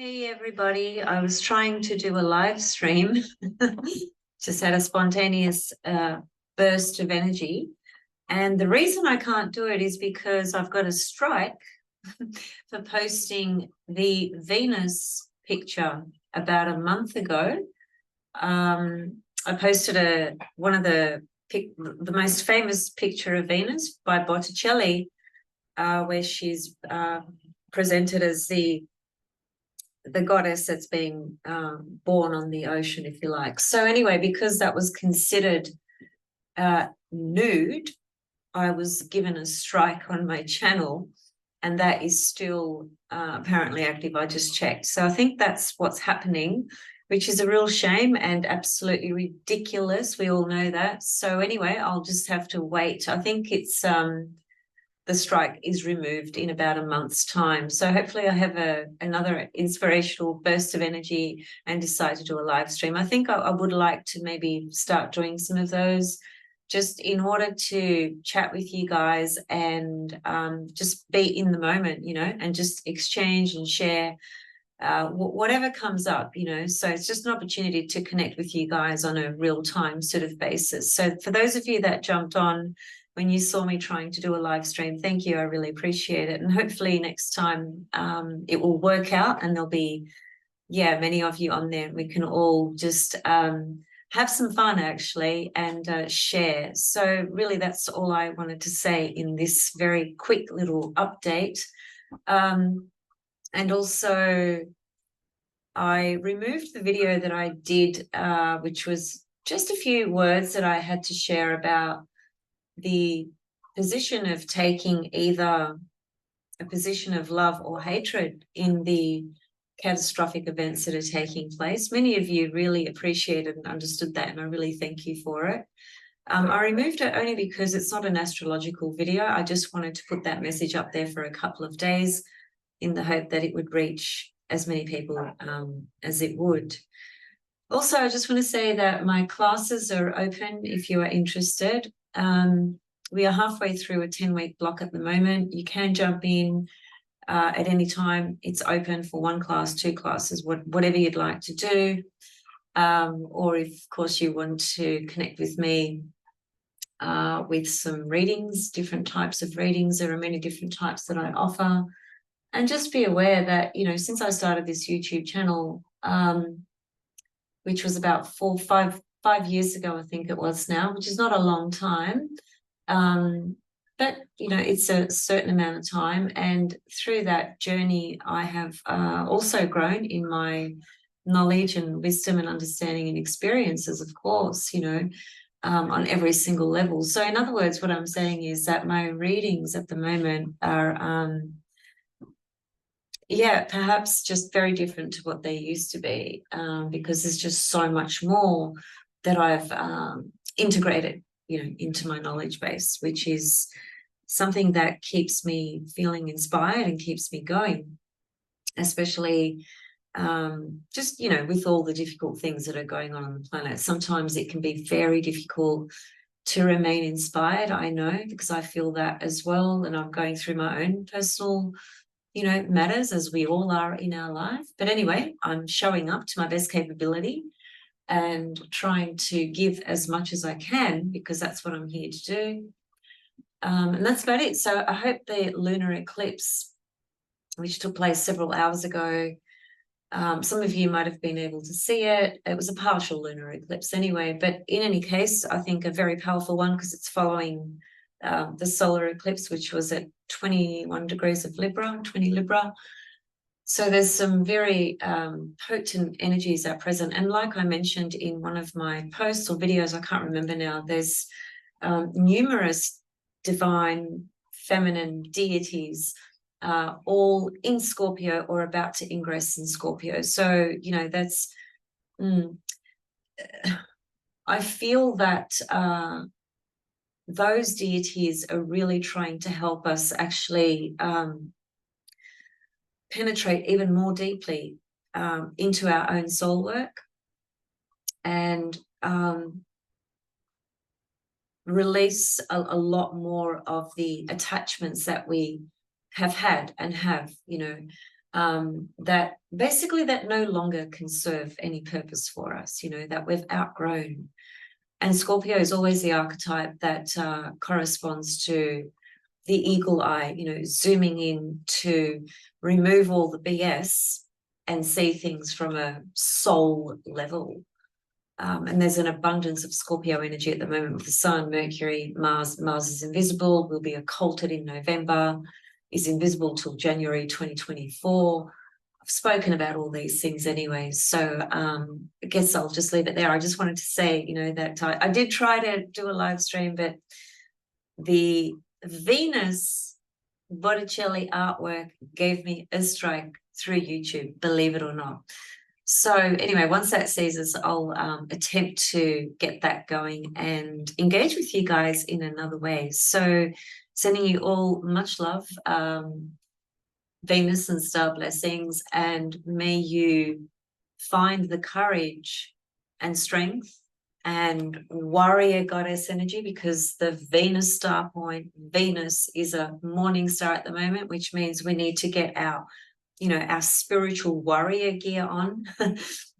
Hey everybody, I was trying to do a live stream, just had a spontaneous burst of energy. And the reason I can't do it is because I've got a strike for posting the Venus picture about a month ago. I posted one of the most famous picture of Venus by Botticelli, where she's presented as the goddess that's being born on the ocean, if you like. So anyway, because that was considered nude, I was given a strike on my channel, and that is still apparently active. I just checked. So I think that's what's happening, which is a real shame and absolutely ridiculous. We all know that. So anyway, I'll just have to wait. I think it's the strike is removed in about a month's time. So hopefully I have another inspirational burst of energy and decide to do a live stream. I think I would like to maybe start doing some of those just in order to chat with you guys and just be in the moment, and just exchange and share whatever comes up, So it's just an opportunity to connect with you guys on a real-time sort of basis. So for those of you that jumped on when you saw me trying to do a live stream, thank you. I really appreciate it. And hopefully next time it will work out and there'll be, many of you on there. We can all just have some fun actually and share. So really that's all I wanted to say in this very quick little update. And also I removed the video that I did, which was just a few words that I had to share about the position of taking either a position of love or hatred in the catastrophic events that are taking place. Many of you really appreciated and understood that, and I really thank you for it. I removed it only because it's not an astrological video. I just wanted to put that message up there for a couple of days in the hope that it would reach as many people as it would. Also, I just want to say that my classes are open if you are interested. We are halfway through a 10-week block at the moment. You can jump in at any time. It's open for one class, two classes, whatever you'd like to do. Or if, of course, you want to connect with me with some readings, different types of readings. There are many different types that I offer. And just be aware that, since I started this YouTube channel, which was about 5 years ago, I think it was now, which is not a long time. But, it's a certain amount of time. And through that journey, I have also grown in my knowledge and wisdom and understanding and experiences, of course, on every single level. So in other words, what I'm saying is that my readings at the moment are, perhaps just very different to what they used to be, because there's just so much more that I've integrated, into my knowledge base, which is something that keeps me feeling inspired and keeps me going, especially just, with all the difficult things that are going on the planet. Sometimes it can be very difficult to remain inspired, I know, because I feel that as well, and I'm going through my own personal matters, as we all are in our life. But anyway, I'm showing up to my best capability and trying to give as much as I can, because that's what I'm here to do. And that's about it. So I hope the lunar eclipse, which took place several hours ago, some of you might have been able to see it. It was a partial lunar eclipse anyway, but in any case, I think a very powerful one, because it's following the solar eclipse, which was at 21 degrees of Libra, 20 Libra. So there's some very potent energies at present. And like I mentioned in one of my posts or videos, I can't remember now, there's numerous divine feminine deities all in Scorpio or about to ingress in Scorpio. So, that's, I feel that those deities are really trying to help us actually penetrate even more deeply into our own soul work and release a lot more of the attachments that we have had and have, that basically that no longer can serve any purpose for us, you know, that we've outgrown. And Scorpio is always the archetype that corresponds to the eagle eye, you know, zooming in to remove all the BS and see things from a soul level. And there's an abundance of Scorpio energy at the moment with the Sun, Mercury, Mars. Mars is invisible, will be occulted in November, is invisible till January 2024. I've spoken about all these things anyway, so I guess I'll just leave it there. I just wanted to say, you know, that I did try to do a live stream, but the Venus Botticelli artwork gave me a strike through YouTube, believe it or not. So anyway, once that ceases, I'll attempt to get that going and engage with you guys in another way. So sending you all much love, Venus and star blessings, and may you find the courage and strength and warrior goddess energy, because the Venus star point, Venus is a morning star at the moment, which means we need to get our, you know, our spiritual warrior gear on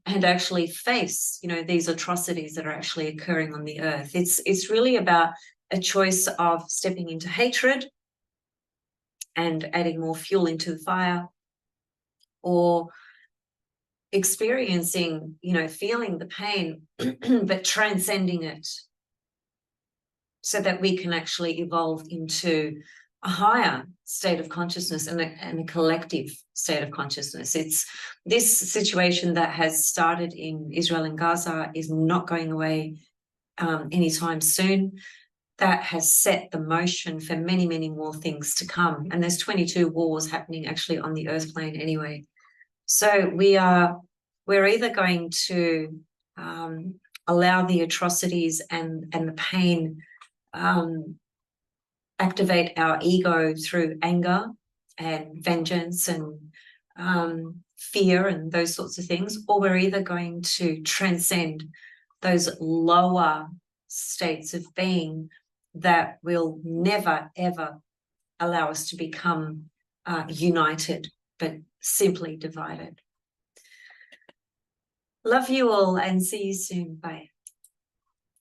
and actually face, you know, these atrocities that are actually occurring on the earth. It's really about a choice of stepping into hatred and adding more fuel into the fire, or experiencing, you know, feeling the pain, but transcending it so that we can actually evolve into a higher state of consciousness and a collective state of consciousness. It's this situation that has started in Israel and Gaza is not going away anytime soon. That has set the motion for many, many more things to come. And there's 22 wars happening actually on the earth plane anyway. So we're either going to allow the atrocities and the pain activate our ego through anger and vengeance and fear and those sorts of things, or we're either going to transcend those lower states of being that will never, ever allow us to become united, but simply divided. Love you all and see you soon. Bye.